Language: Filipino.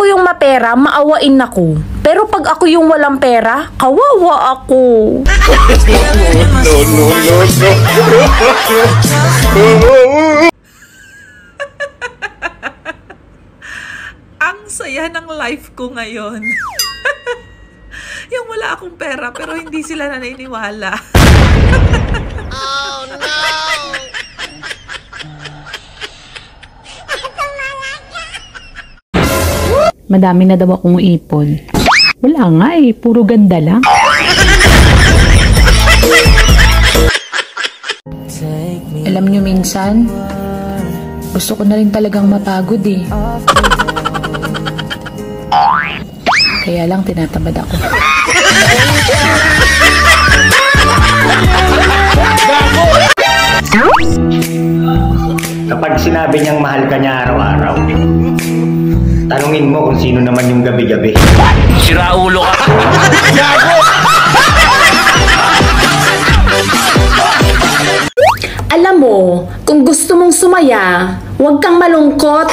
ako yung mapera, maawain ako. Pero pag ako yung walang pera, kawawa ako. Ang saya ng life ko ngayon. Yung wala akong pera pero hindi sila naniniwala. Oh no! Madami na daw akong ipon. Wala nga eh, puro ganda lang. Alam nyo minsan, gusto ko na rin talagang mapagod eh. Kaya lang tinatamad ako. Kapag sinabi niyang mahal ka niya araw-araw, tanungin mo kung sino naman yung gabi-gabi. Sira ulo ka! Alam mo, kung gusto mong sumaya, huwag kang malungkot.